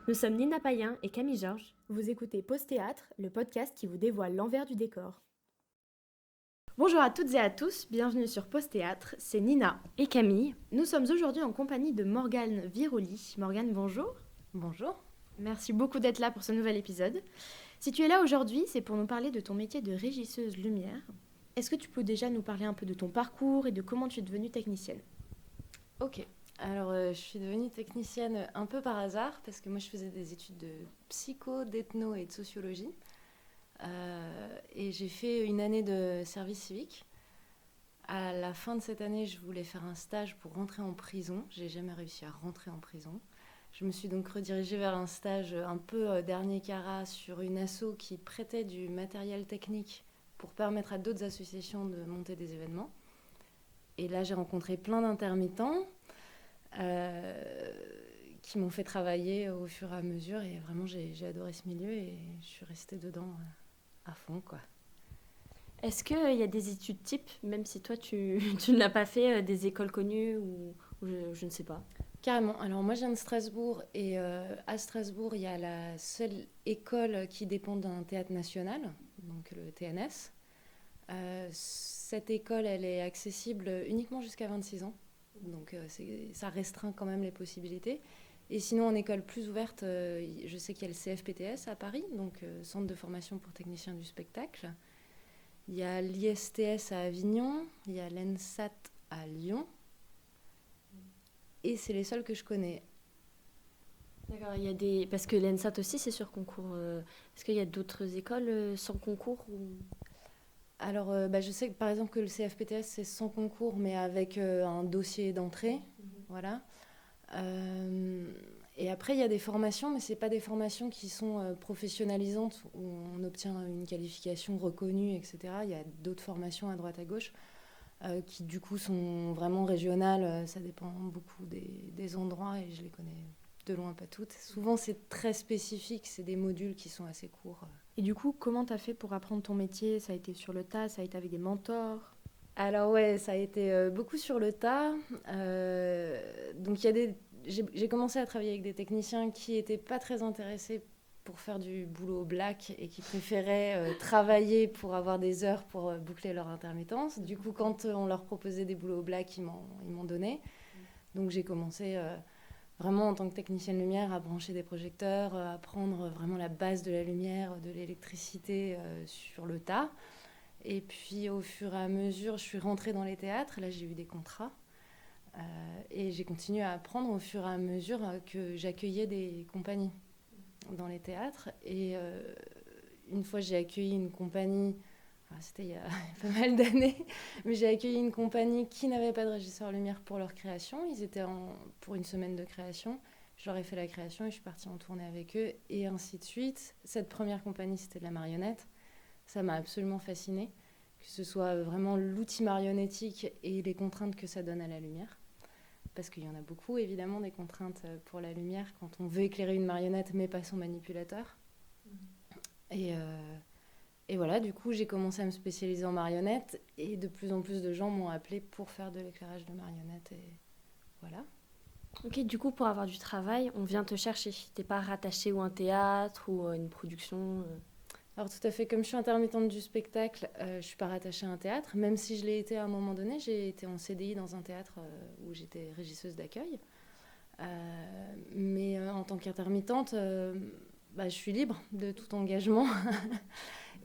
Nous sommes Nina Payen et Camille Georges. Vous écoutez Pause Théâtre, le podcast qui vous dévoile l'envers du décor. Bonjour à toutes et à tous, bienvenue sur Pause Théâtre, c'est Nina et Camille. Nous sommes aujourd'hui en compagnie de Morgane Viroli. Morgane, bonjour. Bonjour. Merci beaucoup d'être là pour ce nouvel épisode. Si tu es là aujourd'hui, c'est pour nous parler de ton métier de régisseuse lumière. Est-ce que tu peux déjà nous parler un peu de ton parcours et de comment tu es devenue technicienne ? Ok. Alors, je suis devenue technicienne un peu par hasard parce que moi, je faisais des études de psycho, d'ethno et de sociologie. Et j'ai fait une année de service civique. À la fin de cette année, je voulais faire un stage pour rentrer en prison. J'ai jamais réussi à rentrer en prison. Je me suis donc redirigée vers un stage un peu dernier carat sur une asso qui prêtait du matériel technique pour permettre à d'autres associations de monter des événements. Et là, j'ai rencontré plein d'intermittents qui m'ont fait travailler au fur et à mesure. Et vraiment, j'ai adoré ce milieu et je suis restée dedans à fond, quoi. Est-ce qu'il y a des études types, même si toi tu ne l'as pas fait, des écoles connues ou je ne sais pas ? Carrément. Alors moi, je viens de Strasbourg et à Strasbourg, il y a la seule école qui dépend d'un théâtre national, donc le TNS. Cette école, elle est accessible uniquement jusqu'à 26 ans. Donc ça restreint quand même les possibilités. Et sinon, en école plus ouverte, je sais qu'il y a le CFPTS à Paris, donc Centre de formation pour techniciens du spectacle. Il y a l'ISTS à Avignon, il y a l'ENSAT à Lyon. Et c'est les seuls que je connais. D'accord, il y a parce que l'ENSAT aussi c'est sur concours. Est-ce qu'il y a d'autres écoles sans concours ou... Alors, je sais que, par exemple que le CFPTS c'est sans concours mais avec un dossier d'entrée. Voilà. Et après il y a des formations mais c'est pas des formations qui sont professionnalisantes où on obtient une qualification reconnue, etc. Il y a d'autres formations à droite à gauche qui du coup sont vraiment régionales. Ça dépend beaucoup des endroits et je les connais de loin pas toutes. Souvent c'est très spécifique, c'est des modules qui sont assez courts. Et du coup, comment t'as fait pour apprendre ton métier ? Ça a été sur le tas, ça a été avec des mentors ? Alors ouais, ça a été beaucoup sur le tas. Donc j'ai commencé à travailler avec des techniciens qui n'étaient pas très intéressés pour faire du boulot black et qui préféraient travailler pour avoir des heures pour boucler leur intermittence. Du coup, quand on leur proposait des boulots black, ils m'en donnaient. Donc j'ai commencé vraiment en tant que technicienne lumière à brancher des projecteurs, à apprendre vraiment la base de la lumière, de l'électricité sur le tas. Et puis au fur et à mesure, je suis rentrée dans les théâtres. Là, j'ai eu des contrats. Et j'ai continué à apprendre au fur et à mesure que j'accueillais des compagnies dans les théâtres. Et une fois, j'ai accueilli une compagnie, c'était il y a pas mal d'années, mais j'ai accueilli une compagnie qui n'avait pas de régisseur lumière pour leur création. Ils étaient pour une semaine de création. Je leur ai fait la création et je suis partie en tournée avec eux, et ainsi de suite. Cette première compagnie, c'était de la marionnette. Ça m'a absolument fascinée, que ce soit vraiment l'outil marionnettique et les contraintes que ça donne à la lumière. Parce qu'il y en a beaucoup, évidemment, des contraintes pour la lumière quand on veut éclairer une marionnette mais pas son manipulateur. Et voilà, du coup, j'ai commencé à me spécialiser en marionnette et de plus en plus de gens m'ont appelée pour faire de l'éclairage de marionnette. Et voilà. Ok, du coup, pour avoir du travail, on vient te chercher. T'es pas rattaché ou à un théâtre ou à une production Alors tout à fait, comme je suis intermittente du spectacle, je suis pas rattachée à un théâtre, même si je l'ai été à un moment donné. J'ai été en CDI dans un théâtre où j'étais régisseuse d'accueil. Mais en tant qu'intermittente, je suis libre de tout engagement.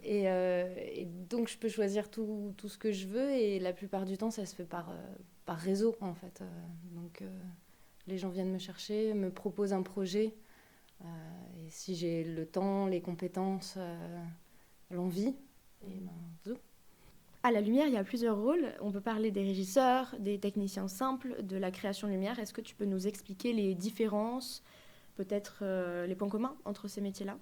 Et donc je peux choisir tout ce que je veux, et la plupart du temps ça se fait par réseau en fait. Donc les gens viennent me chercher, me proposent un projet. Et si j'ai le temps, les compétences, l'envie, zou. À la lumière, il y a plusieurs rôles. On peut parler des régisseurs, des techniciens simples, de la création lumière. Est-ce que tu peux nous expliquer les différences, peut-être les points communs entre ces métiers-là ?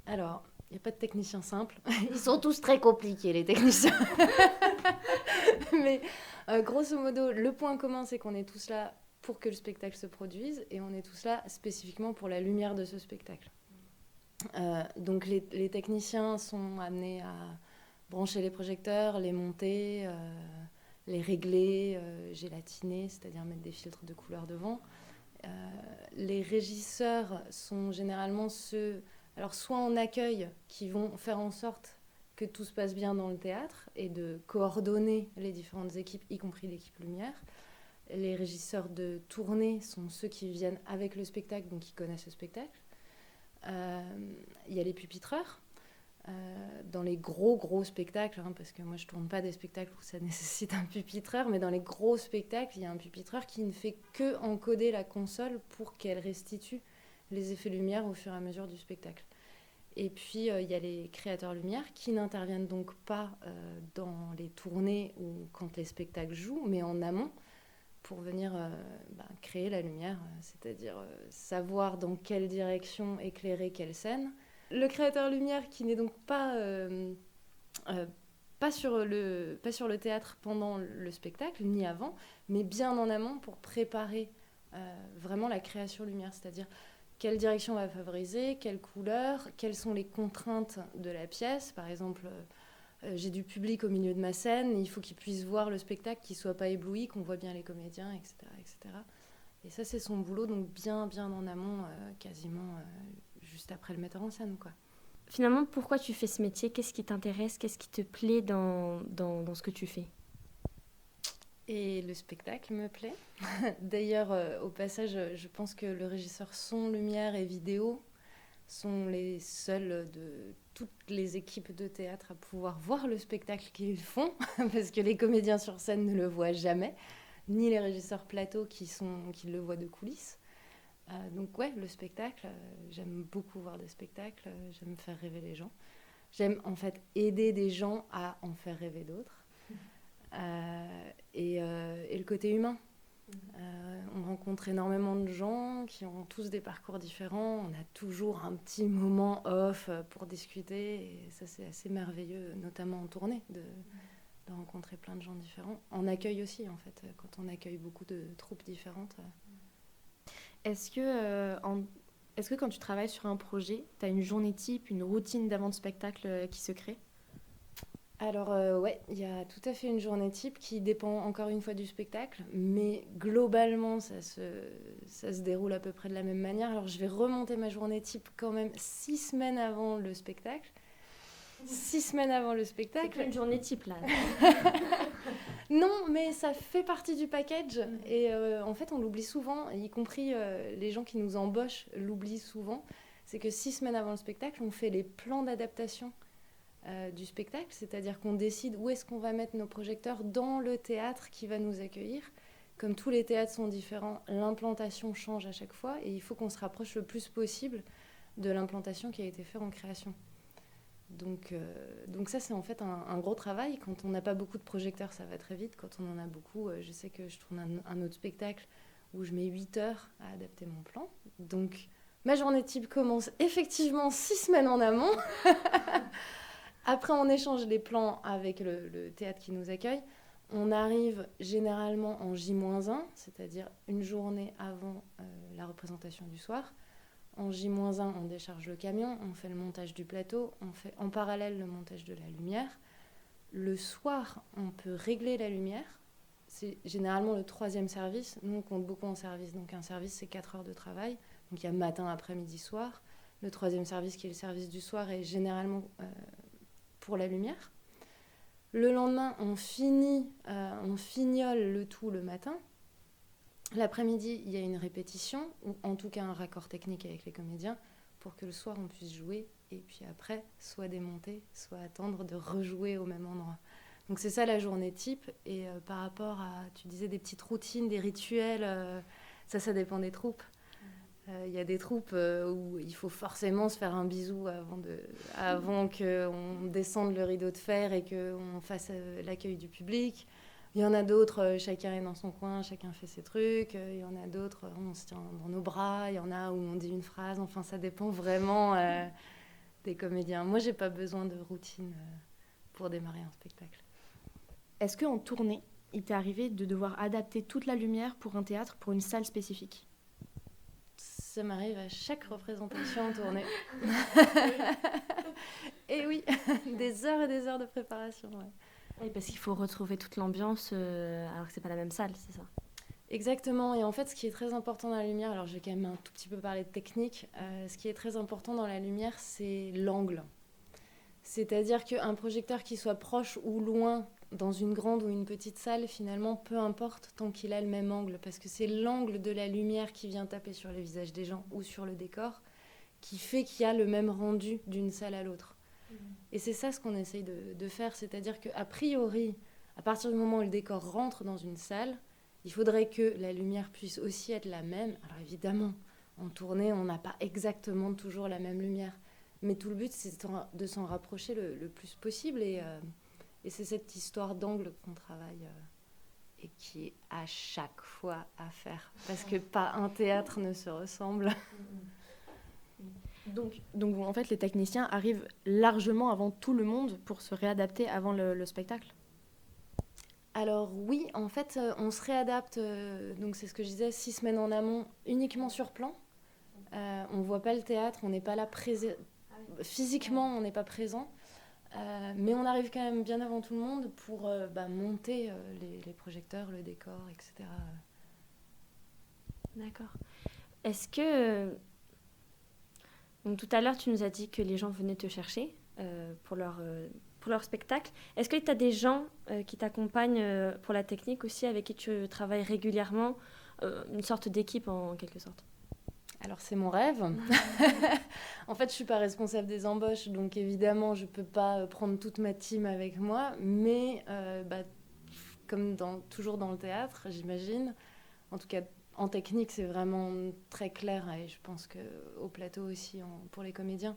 Alors, il n'y a pas de technicien simple. Ils sont tous très compliqués, les techniciens. Mais grosso modo, le point commun, c'est qu'on est tous là pour que le spectacle se produise, et on est tous là spécifiquement pour la lumière de ce spectacle. Donc les techniciens sont amenés à brancher les projecteurs, les monter, les régler, gélatiner, c'est-à-dire mettre des filtres de couleur devant. Les régisseurs sont généralement ceux, alors soit en accueil, qui vont faire en sorte que tout se passe bien dans le théâtre et de coordonner les différentes équipes, y compris l'équipe lumière. Les régisseurs de tournée sont ceux qui viennent avec le spectacle, donc qui connaissent le spectacle. Il y a les pupitreurs. Dans les gros spectacles, parce que moi je tourne pas des spectacles où ça nécessite un pupitreur, mais dans les gros spectacles, il y a un pupitreur qui ne fait que encoder la console pour qu'elle restitue les effets lumière au fur et à mesure du spectacle. Et puis il y a les créateurs lumière qui n'interviennent donc pas dans les tournées ou quand les spectacles jouent, mais en amont pour venir créer la lumière, c'est-à-dire savoir dans quelle direction éclairer quelle scène. Le créateur lumière qui n'est donc pas sur le théâtre pendant le spectacle, ni avant, mais bien en amont pour préparer vraiment la création lumière, c'est-à-dire quelle direction on va favoriser, quelle couleur, quelles sont les contraintes de la pièce. Par exemple, j'ai du public au milieu de ma scène, il faut qu'ils puissent voir le spectacle, qu'ils ne soient pas éblouis, qu'on voit bien les comédiens, etc. etc. Et ça, c'est son boulot, donc bien en amont, quasiment juste après le metteur en scène, quoi. Finalement, pourquoi tu fais ce métier ? Qu'est-ce qui t'intéresse ? Qu'est-ce qui te plaît dans ce que tu fais ? Et le spectacle me plaît. D'ailleurs, au passage, je pense que le régisseur son, lumière et vidéo sont les seuls de toutes les équipes de théâtre à pouvoir voir le spectacle qu'ils font, parce que les comédiens sur scène ne le voient jamais, ni les régisseurs plateau qui le voient de coulisses. Donc ouais, le spectacle, j'aime beaucoup voir des spectacles, j'aime faire rêver les gens. J'aime en fait aider des gens à en faire rêver d'autres. Et le côté humain. On rencontre énormément de gens qui ont tous des parcours différents. On a toujours un petit moment off pour discuter. Et ça, c'est assez merveilleux, notamment en tournée, de rencontrer plein de gens différents. En accueil aussi, en fait, quand on accueille beaucoup de troupes différentes. Est-ce que quand tu travailles sur un projet, tu as une journée type, une routine d'avant de spectacle qui se crée ? Alors ouais, il y a tout à fait une journée type qui dépend encore une fois du spectacle, mais globalement ça se déroule à peu près de la même manière. Alors je vais remonter ma journée type quand même 6 semaines avant le spectacle. 6 semaines avant le spectacle. C'est pas une journée type là. Non, mais ça fait partie du package. Et en fait, on l'oublie souvent, y compris les gens qui nous embauchent l'oublient souvent. C'est que 6 semaines avant le spectacle, on fait les plans d'adaptation du spectacle. C'est-à-dire qu'on décide où est-ce qu'on va mettre nos projecteurs dans le théâtre qui va nous accueillir. Comme tous les théâtres sont différents, l'implantation change à chaque fois. Et il faut qu'on se rapproche le plus possible de l'implantation qui a été faite en création. Donc ça, c'est en fait un gros travail. Quand on n'a pas beaucoup de projecteurs, ça va très vite. Quand on en a beaucoup, je sais que je tourne un autre spectacle où je mets 8 heures à adapter mon plan. Donc, ma journée type commence effectivement 6 semaines en amont. Après, on échange les plans avec le théâtre qui nous accueille. On arrive généralement en J-1, c'est-à-dire une journée avant la représentation du soir. En J-1, on décharge le camion, on fait le montage du plateau, on fait en parallèle le montage de la lumière. Le soir, on peut régler la lumière. C'est généralement le 3e service. Nous, on compte beaucoup en service. Donc un service, c'est 4 heures de travail. Donc il y a matin, après-midi, soir. Le 3e service, qui est le service du soir, est généralement pour la lumière. Le lendemain, on fignole le tout le matin. L'après-midi, il y a une répétition, ou en tout cas un raccord technique avec les comédiens, pour que le soir on puisse jouer, et puis après, soit démonter, soit attendre de rejouer au même endroit. Donc c'est ça la journée type, et par rapport à, tu disais, des petites routines, des rituels, ça dépend des troupes. Il y a des troupes où il faut forcément se faire un bisou avant qu'on descende le rideau de fer et qu'on fasse l'accueil du public. Il y en a d'autres, chacun est dans son coin, chacun fait ses trucs. Il y en a d'autres, on se tient dans nos bras. Il y en a où on dit une phrase. Enfin, ça dépend vraiment des comédiens. Moi, j'ai pas besoin de routine pour démarrer un spectacle. Est-ce qu'en tournée, il t'est arrivé de devoir adapter toute la lumière pour un théâtre, pour une salle spécifique ? Ça m'arrive à chaque représentation en tournée. Et oui, des heures et des heures de préparation. Ouais. Oui, parce qu'il faut retrouver toute l'ambiance alors que c'est pas la même salle, c'est ça? Exactement. Et en fait, ce qui est très important dans la lumière, alors je vais quand même un tout petit peu parler de technique, ce qui est très important dans la lumière, c'est l'angle. C'est-à-dire qu'un projecteur qui soit proche ou loin, dans une grande ou une petite salle, finalement, peu importe tant qu'il a le même angle, parce que c'est l'angle de la lumière qui vient taper sur les visages des gens ou sur le décor qui fait qu'il y a le même rendu d'une salle à l'autre. Et c'est ça ce qu'on essaye de faire, c'est-à-dire qu'a priori, à partir du moment où le décor rentre dans une salle, il faudrait que la lumière puisse aussi être la même. Alors évidemment, en tournée, on n'a pas exactement toujours la même lumière. Mais tout le but, c'est de s'en rapprocher le plus possible. Et c'est cette histoire d'angle qu'on travaille et qui est à chaque fois à faire. Parce que pas un théâtre ne se ressemble. Donc en fait, les techniciens arrivent largement avant tout le monde pour se réadapter avant le spectacle. Alors oui, en fait, on se réadapte, donc c'est ce que je disais, 6 semaines en amont, uniquement sur plan. On ne voit pas le théâtre, on n'est pas là physiquement, on n'est pas présent. Mais on arrive quand même bien avant tout le monde pour monter les projecteurs, le décor, etc. D'accord. Est-ce que... Donc, tout à l'heure, tu nous as dit que les gens venaient te chercher pour leur spectacle. Est-ce que tu as des gens qui t'accompagnent pour la technique aussi, avec qui tu travailles régulièrement, une sorte d'équipe en quelque sorte? Alors c'est mon rêve. En fait, je suis pas responsable des embauches, donc évidemment, je peux pas prendre toute ma team avec moi. Mais comme toujours dans le théâtre, j'imagine, en tout cas en technique, c'est vraiment très clair. Et je pense qu'au plateau aussi, pour les comédiens,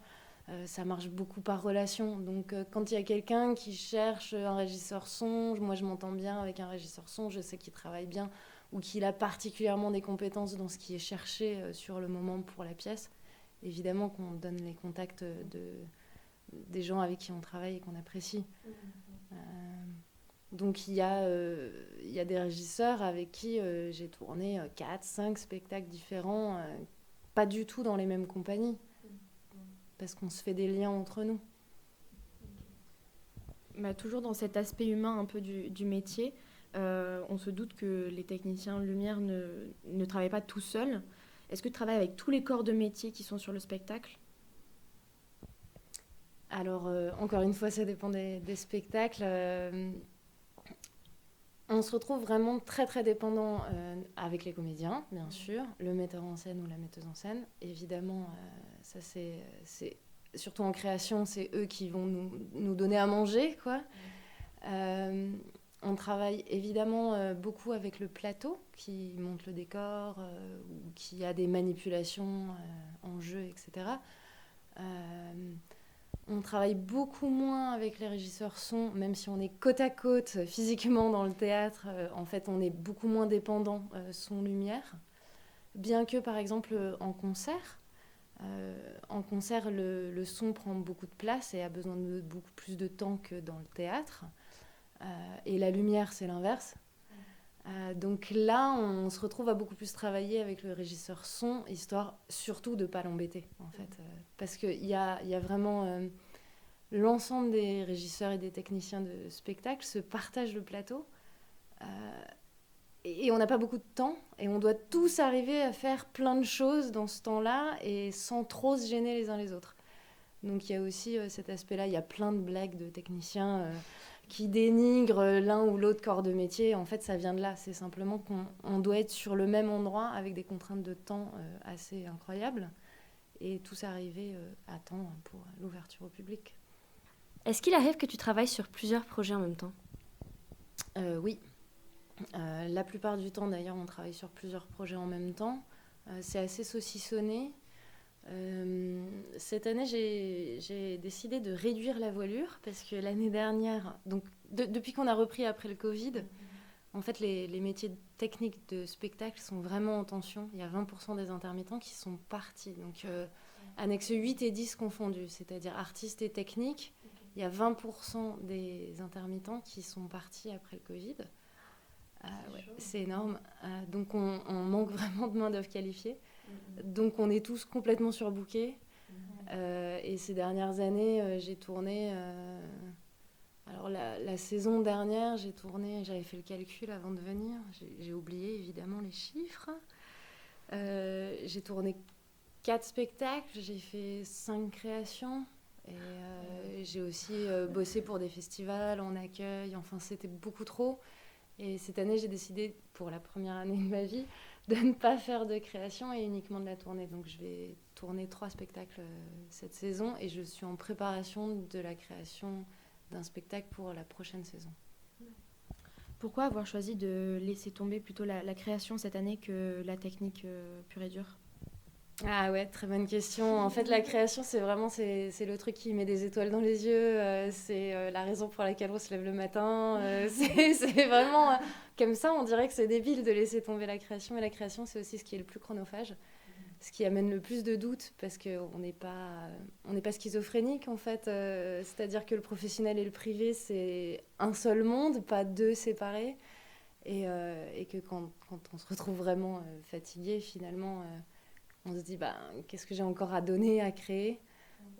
ça marche beaucoup par relation. Donc quand il y a quelqu'un qui cherche un régisseur son, moi je m'entends bien avec un régisseur son, je sais qu'il travaille bien, ou qu'il a particulièrement des compétences dans ce qui est cherché sur le moment pour la pièce, évidemment qu'on donne les contacts des gens avec qui on travaille et qu'on apprécie. Donc il y a des régisseurs avec qui j'ai tourné 4-5 spectacles différents, pas du tout dans les mêmes compagnies, parce qu'on se fait des liens entre nous. Toujours dans cet aspect humain un peu du métier, on se doute que les techniciens lumière ne travaillent pas tout seuls. Est-ce que tu travailles avec tous les corps de métier qui sont sur le spectacle? Alors, encore une fois, ça dépend des spectacles. On se retrouve vraiment très très dépendant avec les comédiens, bien sûr, le metteur en scène ou la metteuse en scène. Évidemment, ça c'est surtout en création, c'est eux qui vont nous donner à manger, quoi. On travaille évidemment beaucoup avec le plateau qui monte le décor ou qui a des manipulations en jeu, etc. On travaille beaucoup moins avec les régisseurs son, même si on est côte à côte physiquement dans le théâtre. En fait, on est beaucoup moins dépendant son-lumière. Bien que, par exemple, en concert, le son prend beaucoup de place et a besoin de beaucoup plus de temps que dans le théâtre. Et la lumière, c'est l'inverse. Donc là, on se retrouve à beaucoup plus travailler avec le régisseur son, histoire surtout de ne pas l'embêter, en fait. Parce qu'il y a vraiment... l'ensemble des régisseurs et des techniciens de spectacle se partagent le plateau. Et on n'a pas beaucoup de temps. Et on doit tous arriver à faire plein de choses dans ce temps-là et sans trop se gêner les uns les autres. Donc il y a aussi cet aspect-là. Il y a plein de blagues de techniciens qui dénigrent l'un ou l'autre corps de métier. En fait, ça vient de là. C'est simplement qu'on doit être sur le même endroit avec des contraintes de temps assez incroyables. Et tous arriver à temps pour l'ouverture au public. Est-ce qu'il arrive que tu travailles sur plusieurs projets en même temps? Oui. La plupart du temps, d'ailleurs, on travaille sur plusieurs projets en même temps. C'est assez saucissonné. Cette année, j'ai décidé de réduire la voilure parce que l'année dernière, donc depuis qu'on a repris après le Covid, en fait, les métiers techniques de spectacle sont vraiment en tension. Il y a 20% des intermittents qui sont partis. Donc, annexe 8 et 10 confondus, c'est-à-dire artistes et techniques. Il y a 20% des intermittents qui sont partis après le Covid. Ouais, c'est énorme. Donc, on manque vraiment de main-d'œuvre qualifiée. Donc on est tous complètement surbookés. Et ces dernières années, j'ai tourné... alors la saison dernière, j'avais fait le calcul avant de venir. J'ai oublié évidemment les chiffres. J'ai tourné 4 spectacles, j'ai fait 5 créations. Et j'ai aussi bossé pour des festivals en accueil. Enfin, c'était beaucoup trop. Et cette année, j'ai décidé, pour la première année de ma vie, de ne pas faire de création et uniquement de la tournée. Donc je vais tourner 3 spectacles cette saison et je suis en préparation de la création d'un spectacle pour la prochaine saison. Pourquoi avoir choisi de laisser tomber plutôt la création cette année que la technique pure et dure ? Ah ouais, très bonne question. En fait, la création, c'est le truc qui met des étoiles dans les yeux. C'est la raison pour laquelle on se lève le matin. C'est vraiment comme ça. On dirait que c'est débile de laisser tomber la création. Mais la création, c'est aussi ce qui est le plus chronophage, ce qui amène le plus de doutes parce qu'on n'est pas schizophrénique en fait. C'est-à-dire que le professionnel et le privé, c'est un seul monde, pas deux séparés. Et que quand on se retrouve vraiment fatigué, finalement... on se dit, qu'est-ce que j'ai encore à donner, à créer ?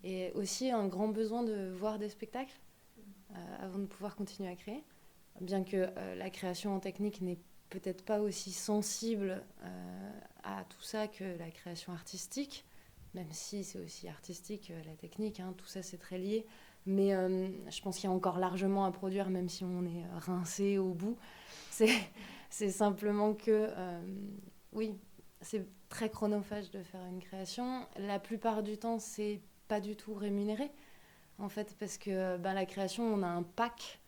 Et aussi un grand besoin de voir des spectacles avant de pouvoir continuer à créer. Bien que la création en technique n'est peut-être pas aussi sensible à tout ça que la création artistique, même si c'est aussi artistique, la technique, hein, tout ça c'est très lié. Mais je pense qu'il y a encore largement à produire, même si on est rincé au bout. C'est simplement que, oui, c'est très chronophage de faire une création. La plupart du temps, c'est pas du tout rémunéré, en fait, parce que la création, on a un pack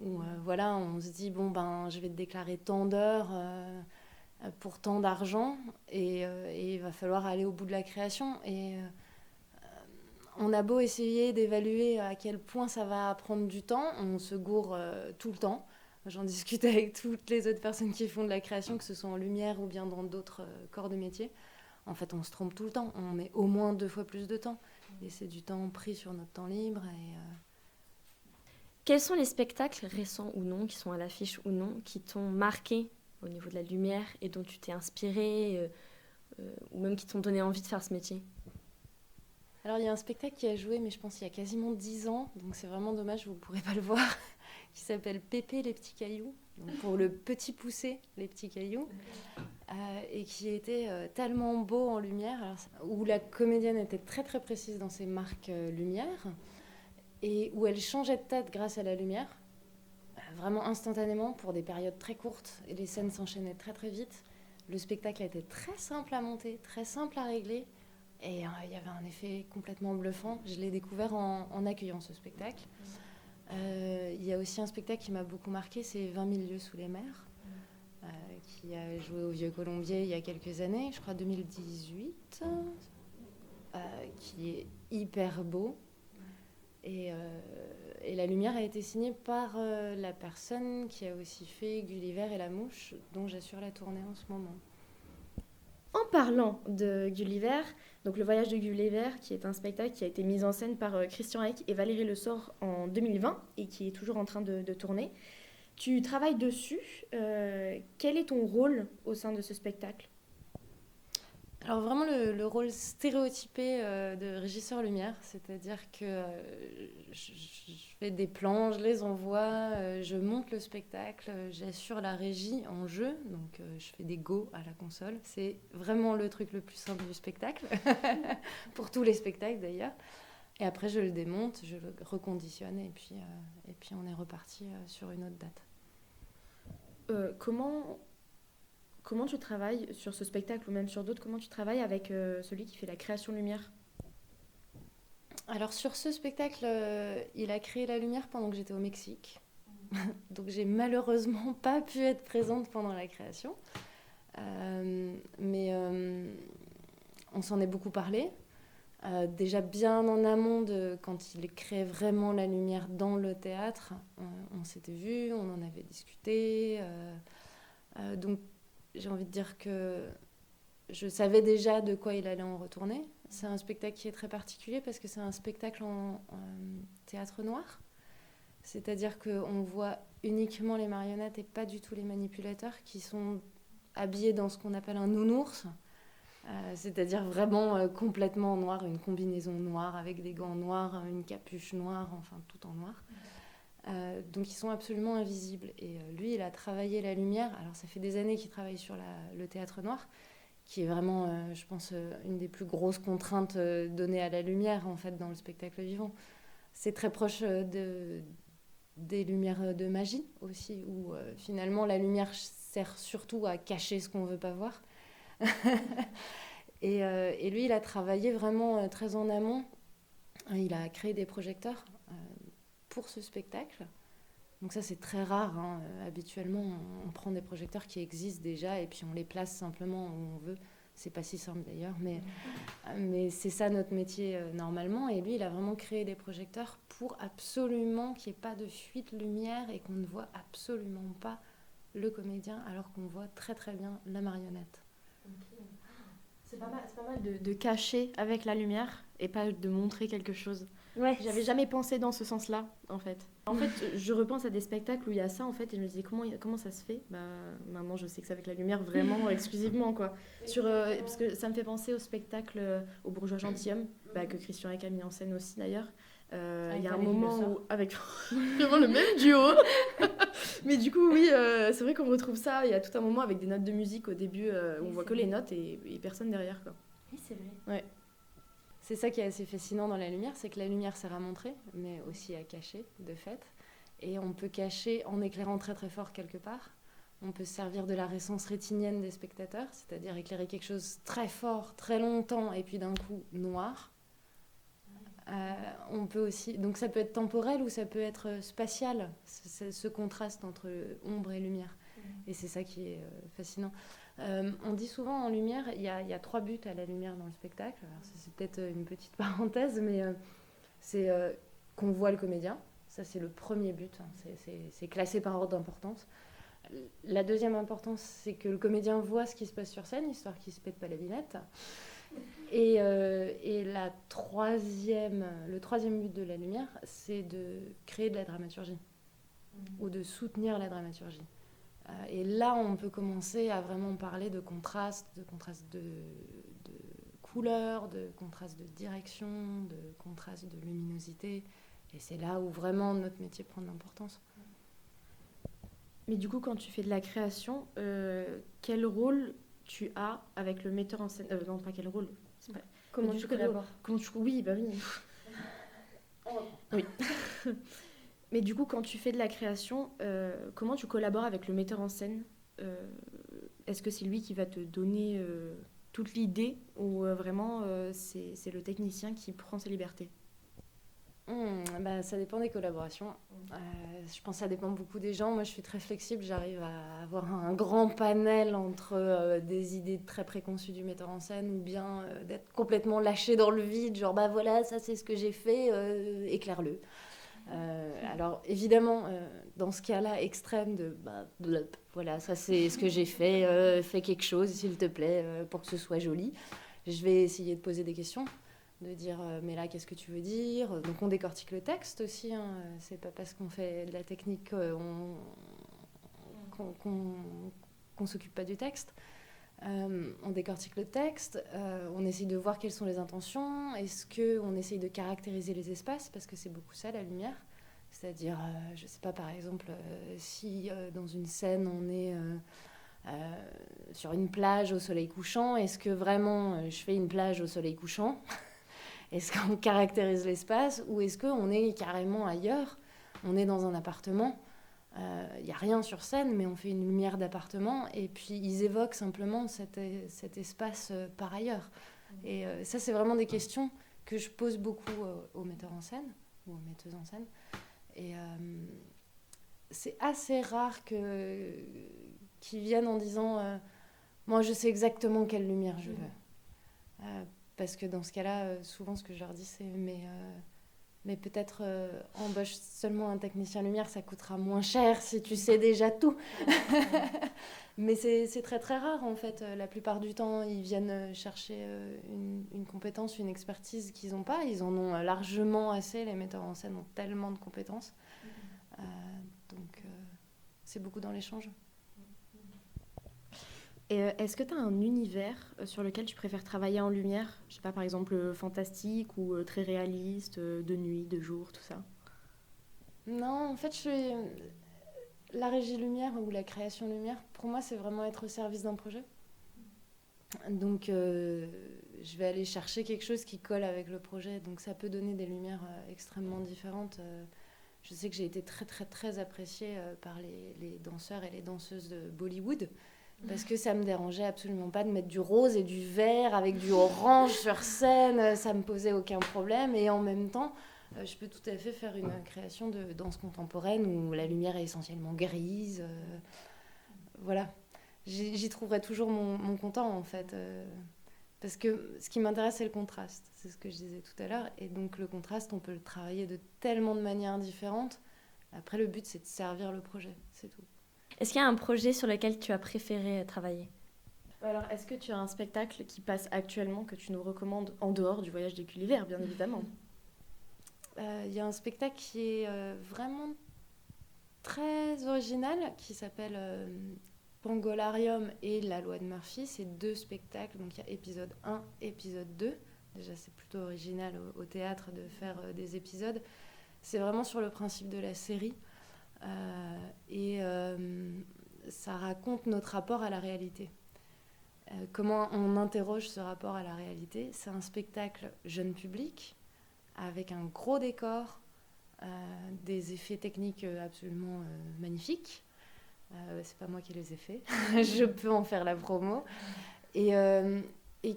où voilà, on se dit je vais te déclarer tant d'heures pour tant d'argent et il va falloir aller au bout de la création. Et on a beau essayer d'évaluer à quel point ça va prendre du temps, on se gourre tout le temps. J'en discute avec toutes les autres personnes qui font de la création, que ce soit en lumière ou bien dans d'autres corps de métier. En fait, on se trompe tout le temps. On met au moins 2 fois plus de temps. Et c'est du temps pris sur notre temps libre. Quels sont les spectacles, récents ou non, qui sont à l'affiche ou non, qui t'ont marqué au niveau de la lumière et dont tu t'es inspirée ou même qui t'ont donné envie de faire ce métier ? Alors, il y a un spectacle qui a joué, mais je pense il y a quasiment 10 ans. Donc, c'est vraiment dommage, vous ne pourrez pas le voir. Qui s'appelle Pépé les petits cailloux, donc pour le petit poussé les petits cailloux, et qui était tellement beau en lumière, où la comédienne était très très précise dans ses marques lumière, et où elle changeait de tête grâce à la lumière, vraiment instantanément pour des périodes très courtes, et les scènes s'enchaînaient très très vite. Le spectacle était très simple à monter, très simple à régler, et il y avait un effet complètement bluffant. Je l'ai découvert en accueillant ce spectacle. Il y a aussi un spectacle qui m'a beaucoup marqué, c'est 20 000 lieues sous les mers, qui a joué au Vieux Colombier il y a quelques années, je crois 2018, qui est hyper beau. Et la lumière a été signée par la personne qui a aussi fait Gulliver et la mouche, dont j'assure la tournée en ce moment. En parlant de Gulliver, donc Le Voyage de Gulliver, qui est un spectacle qui a été mis en scène par Christian Eck et Valérie Le Sort en 2020 et qui est toujours en train de tourner. Tu travailles dessus. Quel est ton rôle au sein de ce spectacle ? Alors vraiment le rôle stéréotypé de régisseur lumière, c'est-à-dire que je fais des plans, je les envoie, je monte le spectacle, j'assure la régie en jeu, donc je fais des go à la console. C'est vraiment le truc le plus simple du spectacle, pour tous les spectacles d'ailleurs. Et après je le démonte, je le reconditionne et puis on est reparti sur une autre date. Comment tu travailles sur ce spectacle ou même sur d'autres ? Comment tu travailles avec celui qui fait la création lumière ? Alors sur ce spectacle, il a créé la lumière pendant que j'étais au Mexique. Donc j'ai malheureusement pas pu être présente pendant la création. Mais on s'en est beaucoup parlé. Déjà bien en amont de quand il crée vraiment la lumière dans le théâtre. On s'était vus, on en avait discuté. Donc j'ai envie de dire que je savais déjà de quoi il allait en retourner. C'est un spectacle qui est très particulier parce que c'est un spectacle en théâtre noir. C'est-à-dire qu'on voit uniquement les marionnettes et pas du tout les manipulateurs qui sont habillés dans ce qu'on appelle un nounours. C'est-à-dire vraiment complètement noir, une combinaison noire avec des gants noirs, une capuche noire, enfin tout en noir. Donc ils sont absolument invisibles. Et lui, il a travaillé la lumière. Alors ça fait des années qu'il travaille sur le théâtre noir, qui est vraiment, je pense, une des plus grosses contraintes données à la lumière, en fait, dans le spectacle vivant. C'est très proche des lumières de magie aussi, où finalement la lumière sert surtout à cacher ce qu'on ne veut pas voir. Et lui, il a travaillé vraiment très en amont. Il a créé des projecteurs pour ce spectacle. Donc ça, c'est très rare. Hein. Habituellement, on prend des projecteurs qui existent déjà et puis on les place simplement où on veut. C'est pas si simple d'ailleurs, mais c'est ça notre métier normalement. Et lui, il a vraiment créé des projecteurs pour absolument qu'il n'y ait pas de fuite lumière et qu'on ne voit absolument pas le comédien alors qu'on voit très très bien la marionnette. C'est pas mal de cacher avec la lumière et pas de montrer quelque chose. Ouais. J'avais jamais pensé dans ce sens-là, en fait. En fait, je repense à des spectacles où il y a ça, en fait, et je me disais comment ça se fait. Maintenant, je sais que c'est avec la lumière vraiment exclusivement, quoi. Parce que ça me fait penser au spectacle au Bourgeois Gentilhomme, que Christian Eck a mis en scène aussi d'ailleurs. Il y a un moment où avec vraiment le même duo. Mais du coup, oui, c'est vrai qu'on retrouve ça. Il y a tout un moment avec des notes de musique au début où on voit que les notes et personne derrière, quoi. Oui, c'est vrai. Ouais. C'est ça qui est assez fascinant dans la lumière, c'est que la lumière sert à montrer, mais aussi à cacher, de fait. Et on peut cacher en éclairant très très fort quelque part. On peut se servir de la résonance rétinienne des spectateurs, c'est-à-dire éclairer quelque chose très fort, très longtemps, et puis d'un coup noir. On peut aussi, donc ça peut être temporel ou ça peut être spatial, ce contraste entre ombre et lumière. Et c'est ça qui est fascinant. On dit souvent en lumière, il y a 3 buts à la lumière dans le spectacle. Alors, c'est peut-être une petite parenthèse, mais c'est qu'on voit le comédien. Ça, c'est le premier but. Hein. C'est classé par ordre d'importance. La deuxième importance, c'est que le comédien voit ce qui se passe sur scène, histoire qu'il ne se pète pas la binette. Et le troisième but de la lumière, c'est de créer de la dramaturgie ou de soutenir la dramaturgie. Et là, on peut commencer à vraiment parler de contraste de couleur, de contraste de direction, de contraste de luminosité. Et c'est là où vraiment notre métier prend de l'importance. Mais du coup, quand tu fais de la création, quel rôle tu as avec le metteur en scène non, pas quel rôle. Comment tu collabores ? Oui, bah oui. Oui. Mais du coup, quand tu fais de la création, comment tu collabores avec le metteur en scène ? Est-ce que c'est lui qui va te donner toute l'idée ou vraiment c'est le technicien qui prend ses libertés ? Ça dépend des collaborations. Je pense que ça dépend beaucoup des gens. Moi, je suis très flexible. J'arrive à avoir un grand panel entre des idées très préconçues du metteur en scène ou bien d'être complètement lâchée dans le vide. Genre, voilà, ça c'est ce que j'ai fait, éclaire-le. Alors, évidemment, dans ce cas-là extrême de voilà, ça c'est ce que j'ai fait, fais quelque chose, s'il te plaît, pour que ce soit joli. Je vais essayer de poser des questions. De dire mais là qu'est-ce que tu veux dire, donc on décortique le texte aussi, hein. C'est pas parce qu'on fait de la technique qu'on s'occupe pas du texte. On décortique le texte, on essaye de voir quelles sont les intentions, est-ce qu'on essaye de caractériser les espaces, parce que c'est beaucoup ça la lumière, c'est-à-dire je sais pas, par exemple si dans une scène on est sur une plage au soleil couchant, est-ce que vraiment je fais une plage au soleil couchant? Est-ce qu'on caractérise l'espace ou est-ce qu'on est carrément ailleurs ? On est dans un appartement, il n'y a rien sur scène, mais on fait une lumière d'appartement et puis ils évoquent simplement cet espace par ailleurs. Et ça, c'est vraiment des questions que je pose beaucoup aux metteurs en scène ou aux metteuses en scène. Et c'est assez rare qu'ils viennent en disant moi, je sais exactement quelle lumière je veux. Parce que dans ce cas-là, souvent ce que je leur dis, c'est mais peut-être embauche seulement un technicien lumière, ça coûtera moins cher si tu sais déjà tout. Mais c'est très très rare en fait. La plupart du temps, ils viennent chercher une compétence, une expertise qu'ils n'ont pas. Ils en ont largement assez. Les metteurs en scène ont tellement de compétences. Donc c'est beaucoup dans l'échange. Et est-ce que tu as un univers sur lequel tu préfères travailler en lumière? Je sais pas, par exemple, fantastique ou très réaliste, de nuit, de jour, tout ça. Non, en fait, la régie lumière ou la création lumière, pour moi, c'est vraiment être au service d'un projet. Donc, je vais aller chercher quelque chose qui colle avec le projet. Donc, ça peut donner des lumières extrêmement différentes. Je sais que j'ai été très, très, très appréciée par les danseurs et les danseuses de Bollywood. Parce que ça me dérangeait absolument pas de mettre du rose et du vert avec du orange sur scène. Ça me posait aucun problème. Et en même temps, je peux tout à fait faire une création de danse contemporaine où la lumière est essentiellement grise. Voilà. J'y trouverai toujours mon content, en fait. Parce que ce qui m'intéresse, c'est le contraste. C'est ce que je disais tout à l'heure. Et donc, le contraste, on peut le travailler de tellement de manières différentes. Après, le but, c'est de servir le projet. C'est tout. Est-ce qu'il y a un projet sur lequel tu as préféré travailler? Alors, est-ce que tu as un spectacle qui passe actuellement que tu nous recommandes en dehors du voyage des Gulliver, bien évidemment? Il y a un spectacle qui est vraiment très original qui s'appelle Pangolarium et La Loi de Murphy. C'est 2 spectacles, donc il y a épisode 1, épisode 2. Déjà, c'est plutôt original au théâtre de faire des épisodes. C'est vraiment sur le principe de la série. Et ça raconte notre rapport à la réalité. Comment on interroge ce rapport à la réalité. C'est un spectacle jeune public, avec un gros décor, des effets techniques absolument magnifiques. C'est pas moi qui les ai faits, je peux en faire la promo. Et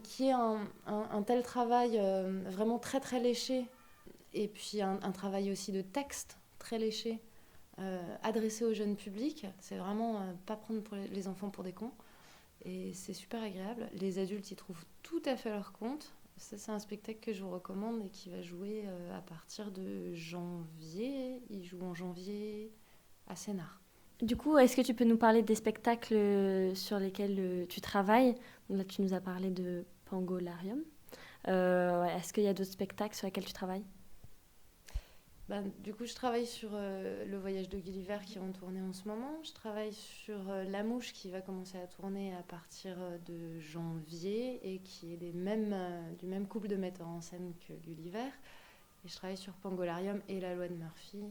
qui est un tel travail vraiment très très léché, et puis un travail aussi de texte très léché, adressé au jeune public. C'est vraiment pas prendre les enfants pour des cons. Et c'est super agréable. Les adultes y trouvent tout à fait leur compte. Ça, c'est un spectacle que je vous recommande et qui va jouer à partir de janvier. Il joue en janvier à Sénart. Du coup, est-ce que tu peux nous parler des spectacles sur lesquels tu travailles? Là, tu nous as parlé de Pangolarium. Est-ce qu'il y a d'autres spectacles sur lesquels tu travailles? Du coup, je travaille sur Le Voyage de Gulliver qui est en tournée en ce moment. Je travaille sur La Mouche qui va commencer à tourner à partir de janvier et qui est du même couple de metteurs en scène que Gulliver. Et je travaille sur Pangolarium et La Loi de Murphy,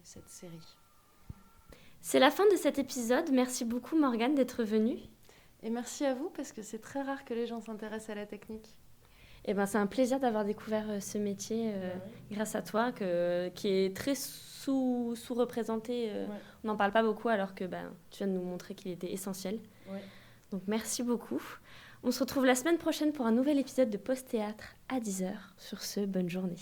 cette série. C'est la fin de cet épisode. Merci beaucoup Morgane d'être venue. Et merci à vous parce que c'est très rare que les gens s'intéressent à la technique. Eh ben, c'est un plaisir d'avoir découvert ce métier grâce à toi, qui est très sous-représenté. On n'en parle pas beaucoup alors que tu viens de nous montrer qu'il était essentiel. Ouais. Donc merci beaucoup. On se retrouve la semaine prochaine pour un nouvel épisode de Post Théâtre à 10h. Sur ce, bonne journée.